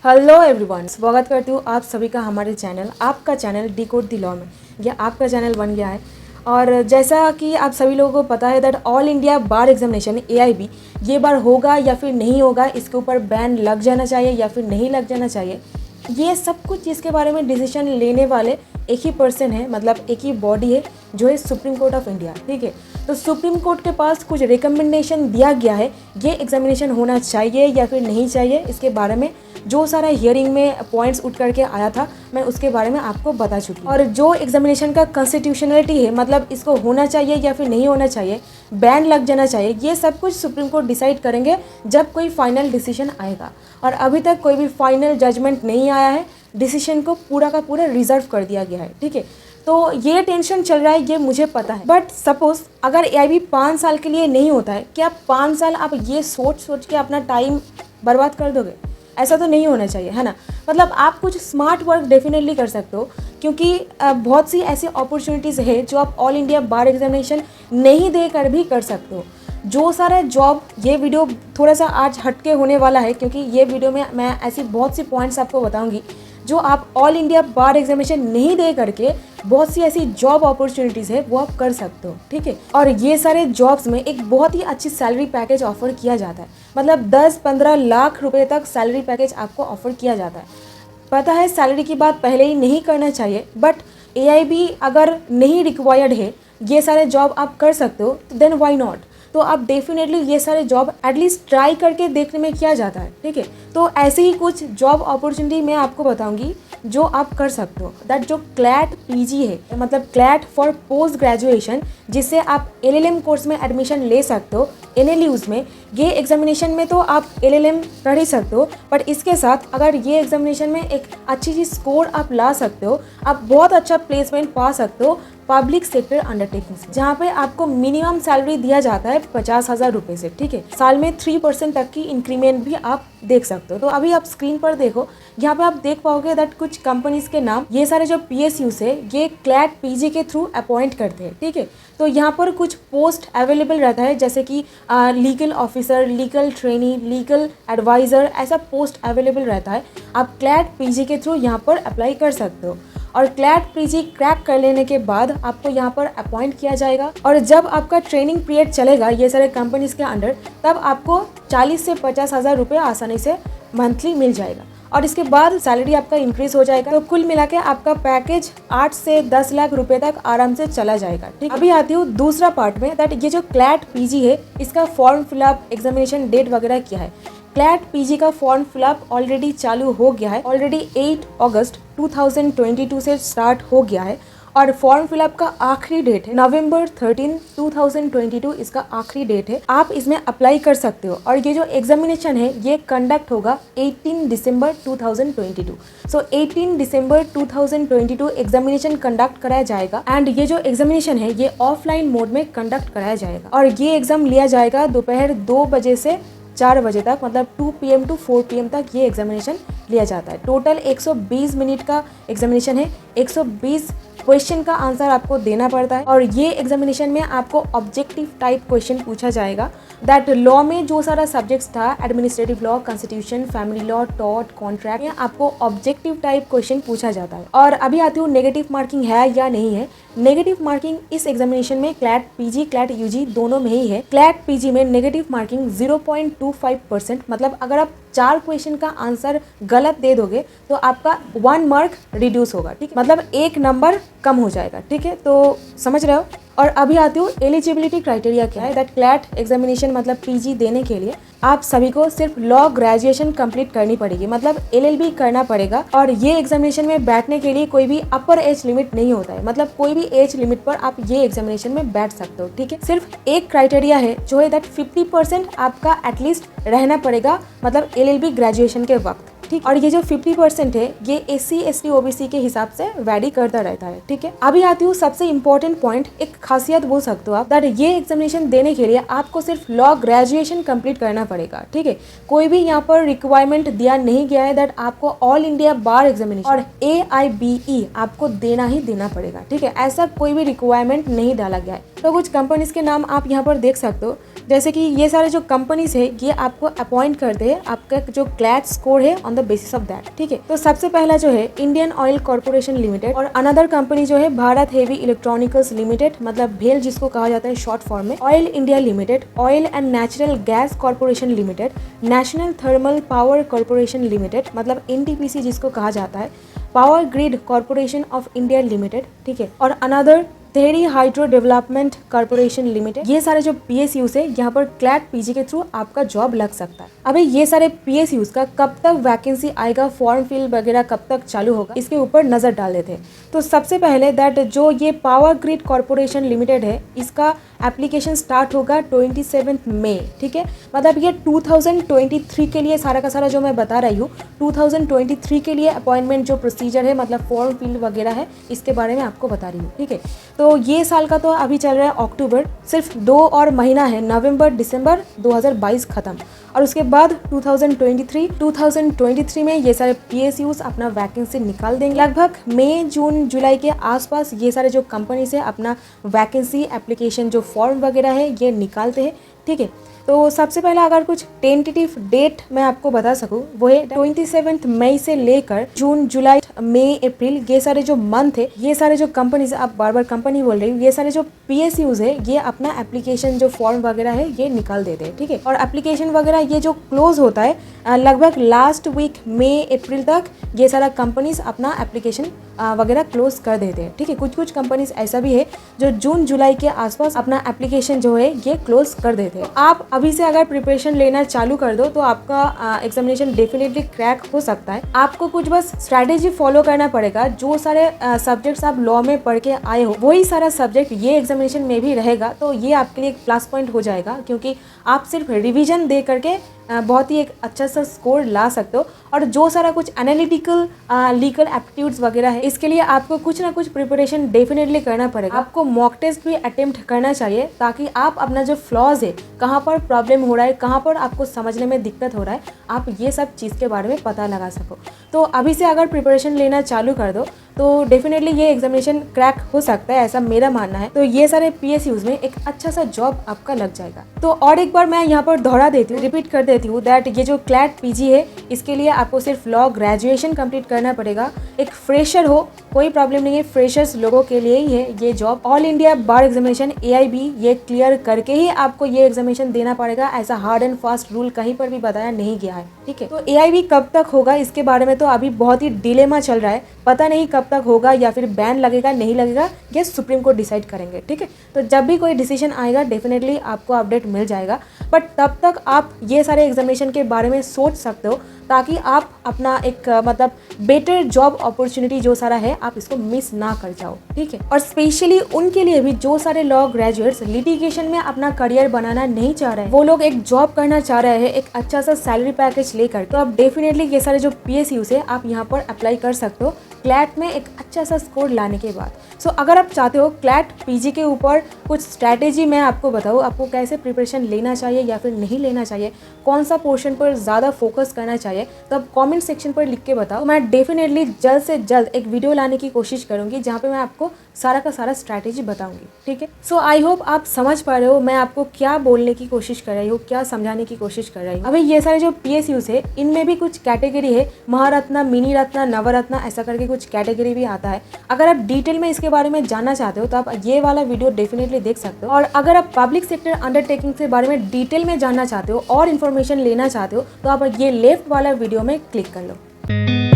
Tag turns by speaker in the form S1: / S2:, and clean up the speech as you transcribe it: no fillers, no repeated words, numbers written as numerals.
S1: Hello everyone, स्वागत करती हूँ आप सभी का हमारे चैनल, आपका चैनल डिकोड द लॉ में। यह आपका चैनल बन गया है और जैसा कि आप सभी लोगों को पता है that all India bar examination AIB ये बार होगा या फिर नहीं होगा, इसके ऊपर बैन लग जाना चाहिए या फिर नहीं लग जाना चाहिए, ये सब कुछ इसके बारे में डिसीजन लेने वाले एक ही पर्सन है, मतलब एक ही बॉडी है जो है सुप्रीम कोर्ट ऑफ इंडिया। ठीक है, तो सुप्रीम कोर्ट के पास कुछ रिकमेंडेशन दिया गया है, ये एग्जामिनेशन होना चाहिए या फिर नहीं चाहिए, इसके बारे में जो सारा हियरिंग में पॉइंट्स उठ करके आया था मैं उसके बारे में आपको बता चुकी हूँ। और जो एग्जामिनेशन का कॉन्स्टिट्यूशनलिटी है, मतलब इसको होना चाहिए या फिर नहीं होना चाहिए, बैन लग जाना चाहिए, ये सब कुछ सुप्रीम कोर्ट डिसाइड करेंगे जब कोई फाइनल डिसीजन आएगा। और अभी तक कोई भी फाइनल जजमेंट नहीं आया है, डिसीजन को पूरा का पूरा रिजर्व कर दिया गया है। ठीक है, तो ये टेंशन चल रहा है, ये मुझे पता है, बट सपोज अगर AIB 5 साल के लिए नहीं होता है, क्या 5 साल आप ये सोच के अपना टाइम बर्बाद कर दोगे? ऐसा तो नहीं होना चाहिए, है ना। मतलब आप कुछ स्मार्ट वर्क डेफिनेटली कर सकते हो, क्योंकि बहुत सी ऐसी अपॉर्चुनिटीज़ है जो आप ऑल इंडिया बार एग्जामिनेशन नहीं देकर भी कर सकते हो। जो सारा जॉब, ये वीडियो थोड़ा सा आज हटके होने वाला है, क्योंकि ये वीडियो में मैं ऐसी बहुत सी पॉइंट्स आपको बताऊंगी जो आप ऑल इंडिया बार एग्जामिनेशन नहीं दे करके बहुत सी ऐसी जॉब अपॉर्चुनिटीज़ है वो आप कर सकते हो। ठीक है, और ये सारे जॉब्स में एक बहुत ही अच्छी सैलरी पैकेज ऑफर किया जाता है, मतलब 10-15 लाख रुपए तक सैलरी पैकेज आपको ऑफर किया जाता है। पता है सैलरी की बात पहले ही नहीं करना चाहिए, बट AIB अगर नहीं रिक्वायर्ड है, ये सारे जॉब आप कर सकते हो, तो देन व्हाई नॉट। तो आप डेफिनेटली ये सारे जॉब एटलीस्ट ट्राई करके देखने में किया जाता है। ठीक है, तो ऐसे ही कुछ जॉब अपॉर्चुनिटी मैं आपको बताऊंगी जो आप कर सकते हो। दैट जो CLAT PG है, मतलब CLAT फॉर पोस्ट ग्रेजुएशन, जिससे आप LLM कोर्स में एडमिशन ले सकते हो NLUs में। ये एग्जामिनेशन में तो आप LLM कर ही सकते हो, बट इसके साथ अगर ये एग्जामिनेशन में एक अच्छी सी स्कोर आप ला सकते हो, आप बहुत अच्छा प्लेसमेंट पा सकते हो पब्लिक सेक्टर अंडरटेकिंग्स, जहाँ पे आपको मिनिमम सैलरी दिया जाता है 50,000 रुपये से। ठीक है, साल में 3% तक की इंक्रीमेंट भी आप देख सकते हो। तो अभी आप स्क्रीन पर देखो, यहाँ पे आप देख पाओगे दैट कुछ कंपनीज के नाम, ये सारे जो PSUs है ये CLAT PG के थ्रू अपॉइंट करते हैं। ठीक है, तो यहाँ पर कुछ पोस्ट अवेलेबल रहता है, जैसे कि legal officer, legal trainee, legal adviser, ऐसा पोस्ट अवेलेबल रहता है। आप CLAT PG के थ्रू यहाँ पर अप्लाई कर सकते हो और CLAT PG क्रैक कर लेने के बाद आपको यहाँ पर अपॉइंट किया जाएगा। और जब आपका ट्रेनिंग पीरियड चलेगा ये सारे कंपनीज के अंडर, तब आपको 40 से 50,000 रुपये आसानी से मंथली मिल जाएगा और इसके बाद सैलरी आपका इंक्रीज हो जाएगा। तो कुल मिला के आपका पैकेज 8 से 10 लाख रुपए तक आराम से चला जाएगा। ठीक, अभी आती हूँ दूसरा पार्ट में, दैट ये जो CLAT PG है इसका फॉर्म फिलअप, एग्जामिनेशन डेट वगैरह क्या है। CLAT PG का फॉर्म फिलअप ऑलरेडी चालू हो गया है, ऑलरेडी 8 अगस्त 2022 से स्टार्ट हो गया है और फॉर्म फिलअप का आखिरी डेट है नवंबर 13, 2022 इसका आखिरी डेट है। आप इसमें अप्लाई कर सकते हो और ये जो एग्जामिनेशन है ये कंडक्ट होगा 18 दिसंबर 2022। सो 18 दिसंबर 2022 एग्जामिनेशन कंडक्ट कराया जाएगा एंड ये जो एग्जामिनेशन है ये ऑफलाइन मोड में कंडक्ट कराया जाएगा और ये एग्जाम लिया जाएगा दोपहर 2 बजे से 4 बजे तक, मतलब 2 PM to 4 PM तक ये एग्जामिनेशन लिया जाता है। टोटल 120 मिनट का एग्जामिनेशन है, 120 क्वेश्चन का आंसर आपको देना पड़ता है और ये एग्जामिनेशन में आपको ऑब्जेक्टिव टाइप क्वेश्चन पूछा जाएगा। दैट लॉ में जो सारा सब्जेक्ट्स था, administrative law, constitution, family law, tort, contract, में आपको ऑब्जेक्टिव टाइप क्वेश्चन पूछा जाता है। और अभी आती हूँ नेगेटिव मार्किंग है या नहीं है। नेगेटिव मार्किंग इस एग्जामिनेशन में CLAT PG, CLAT UG दोनों में ही है। CLAT PG में नेगेटिव मार्किंग 0.25%, मतलब अगर आप 4 क्वेश्चन का आंसर गलत दे दोगे तो आपका 1 मार्क रिड्यूस होगा। ठीक है, मतलब 1 नंबर कम हो जाएगा। ठीक है, तो समझ रहे हो। और अभी आती हूँ एलिजिबिलिटी क्राइटेरिया क्या है। दैट CLAT एग्जामिनेशन मतलब PG देने के लिए आप सभी को सिर्फ लॉ ग्रेजुएशन कंप्लीट करनी पड़ेगी, मतलब LLB करना पड़ेगा। और ये एग्जामिनेशन में बैठने के लिए कोई भी अपर एज लिमिट नहीं होता है, मतलब कोई भी एज लिमिट पर आप ये एग्जामिनेशन में बैठ सकते हो। ठीक है, सिर्फ एक क्राइटेरिया है जो है दैट 50% आपका एटलीस्ट रहना पड़ेगा, मतलब LLB ग्रेजुएशन के वक्त। ठीक, और ये जो 50% है ये SC ST OBC के हिसाब से वैरी करता रहता है। ठीक है, अभी आती हूँ सबसे इम्पोर्टेंट पॉइंट, एक खासियत बोल सकते हो आप दैट ये एग्जामिनेशन देने के लिए आपको सिर्फ लॉ ग्रेजुएशन कंप्लीट करना पड़ेगा, ठीक है। कोई भी यहाँ पर रिक्वायरमेंट दिया नहीं गया है दैट आपको ऑल इंडिया बार एग्जामिनेशन और AIBE आपको देना ही देना पड़ेगा, ठीक है। ऐसा कोई भी रिक्वायरमेंट नहीं डाला गया है। तो कुछ कंपनीज के नाम आप यहाँ पर देख सकते हो, जैसे कि ये सारे जो कंपनीज है ये आपको अपॉइंट करते हैं आपका जो क्लैट स्कोर है on the basis of that, ठीक है। तो सबसे पहला जो है इंडियन ऑयल कॉर्पोरेशन लिमिटेड और अनदर कंपनी जो है भारत हेवी इलेक्ट्रॉनिकल्स लिमिटेड, मतलब भेल जिसको कहा जाता है शॉर्ट फॉर्म में, oil India limited, oil and natural gas corporation limited, national thermal power corporation limited मतलब NTPC जिसको कहा जाता है, power grid corporation of India limited, ठीक है, और another Tehri hydro development corporation limited. ये सारे जो PSUs है यहाँ पर क्लैट PG के थ्रू आपका जॉब लग सकता है। अभी ये सारे PSUs का कब तक वैकेंसी आएगा, फॉर्म फिल वगैरह कब तक चालू होगा, इसके ऊपर नजर डाल लेते हैं। तो सबसे पहले दैट जो ये पावर ग्रिड कॉर्पोरेशन लिमिटेड है इसका एप्लीकेशन स्टार्ट होगा 27 मई, ठीक है। मतलब ये 2023 के लिए सारा का सारा जो मैं बता रही हूँ 2023 के लिए अपॉइंटमेंट जो प्रोसीजर है मतलब फॉर्म फिल वगैरह है इसके बारे में आपको बता रही हूँ, ठीक है। तो ये साल का तो अभी चल रहा है अक्टूबर, सिर्फ 2 और महीना है, नवंबर दिसंबर 2022 खत्म, और उसके बाद 2023 में ये सारे PSUs अपना वैकेंसी निकाल देंगे। लगभग मई जून जुलाई के आसपास ये सारे जो कंपनीज है अपना वैकेंसी एप्लीकेशन जो फॉर्म वगैरह है ये निकालते हैं, ठीक है। तो सबसे पहला अगर कुछ टेंटेटिव डेट मैं आपको बता सकूं वो है 27 मई से लेकर जून जुलाई मई अप्रैल, ये सारे जो मंथ है ये सारे जो कंपनीज, आप बार बार कंपनी बोल रही हूँ, ये सारे जो PSUs है ये अपना एप्लीकेशन जो फॉर्म वगैरह है ये निकाल देते हैं, ठीक है। और एप्लीकेशन वगैरह ये जो क्लोज होता है लगभग लास्ट वीक मई अप्रैल तक ये सारा कंपनीज अपना एप्लीकेशन वगैरह क्लोज कर देते हैं, ठीक है। कुछ कुछ कंपनीज ऐसा भी है जो जून जुलाई के आसपास अपना एप्लीकेशन जो है ये क्लोज कर देते हैं। आप अभी से अगर प्रिपरेशन लेना चालू कर दो तो आपका एग्जामिनेशन डेफिनेटली क्रैक हो सकता है। आपको कुछ बस स्ट्रैटेजी फॉलो करना पड़ेगा। जो सारे सब्जेक्ट्स आप लॉ में पढ़ के आए हो वही सारा सब्जेक्ट ये एग्जामिनेशन में भी रहेगा, तो ये आपके लिए एक प्लस पॉइंट हो जाएगा, क्योंकि आप सिर्फ रिविजन दे करके बहुत ही एक अच्छा सा स्कोर ला सकते हो। और जो सारा कुछ एनालिटिकल लीगल एप्टीट्यूड्स वगैरह है इसके लिए आपको कुछ ना कुछ प्रिपरेशन डेफिनेटली करना पड़ेगा। आपको मॉक टेस्ट भी अटेम्प्ट करना चाहिए ताकि आप अपना जो फ्लॉज है, कहाँ पर प्रॉब्लम हो रहा है, कहाँ पर आपको समझने में दिक्कत हो रहा है, आप ये सब चीज़ के बारे में पता लगा सको। तो अभी से अगर प्रिपरेशन लेना चालू कर दो तो डेफिनेटली ये एग्जामिनेशन क्रैक हो सकता है, ऐसा मेरा मानना है। तो ये सारे PSUs में एक अच्छा सा जॉब आपका लग जाएगा। तो और एक बार मैं यहाँ पर दोहरा देती हूँ, रिपीट कर देती हूँ दैट ये जो क्लैट PG है इसके लिए आपको सिर्फ लॉ ग्रेजुएशन कंप्लीट करना पड़ेगा। एक फ्रेशर हो कोई प्रॉब्लम नहीं है, फ्रेशर्स लोगों के लिए ही है ये जॉब। ऑल इंडिया बार एग्जामिनेशन AIB ये क्लियर करके ही आपको ये एग्जामिनेशन देना पड़ेगा, ऐसा हार्ड एंड फास्ट रूल कहीं पर भी बताया नहीं गया है, ठीक है। तो AIB कब तक होगा इसके बारे में तो अभी बहुत ही डिलेमा चल रहा है, पता नहीं कब तक होगा या फिर बैन लगेगा नहीं लगेगा, ये सुप्रीम कोर्ट डिसाइड करेंगे, ठीक है। तो जब भी कोई डिसीजन आएगा डेफिनेटली आपको अपडेट मिल जाएगा, बट तब तक आप ये सारे एग्जामिनेशन के बारे में सोच सकते हो ताकि आप अपना एक मतलब बेटर जॉब अपॉर्चुनिटी जो सारा है आप इसको मिस ना कर जाओ, ठीक है। और स्पेशली उनके लिए भी जो सारे लॉ ग्रेजुएट्स लिटिगेशन में अपना करियर बनाना नहीं चाह रहे हैं, वो लोग एक जॉब करना चाह रहे हैं एक अच्छा सा सैलरी पैकेज लेकर, तो आप डेफिनेटली ये सारे जो PSUs है आप यहाँ पर अप्लाई कर सकते हो क्लैट में एक अच्छा सा स्कोर लाने के बाद। सो अगर आप चाहते हो क्लैट PG के ऊपर कुछ स्ट्रैटेजी मैं आपको बताऊँ, आपको कैसे प्रिपरेशन लेना चाहिए या फिर नहीं लेना चाहिए, कौन सा पोर्शन पर ज़्यादा फोकस करना चाहिए, तो आप कमेंट सेक्शन पर लिख के बताओ। मैं डेफिनेटली जल्द से जल्द एक वीडियो लाने की कोशिश करूँगी जहाँ पे मैं आपको सारा का सारा स्ट्रैटेजी बताऊंगी, ठीक है। सो आई होप आप समझ पा रहे हो मैं आपको क्या बोलने की कोशिश कर रही हूँ, क्या समझाने की कोशिश कर रही हूँ। अभी ये सारे जो PSUs है इनमें भी कुछ कैटेगरी है, महारत्ना, मिनी रत्ना, नवरत्ना, ऐसा करके कुछ कैटेगरी भी आता है। अगर आप डिटेल में इसके बारे में जानना चाहते हो तो आप ये वाला वीडियो डेफिनेटली देख सकते हो। और अगर आप पब्लिक सेक्टर अंडरटेकिंग के बारे में डिटेल में जानना चाहते हो और इन्फॉर्मेशन लेना चाहते हो तो आप ये लेफ्ट वाला वीडियो में क्लिक कर लो।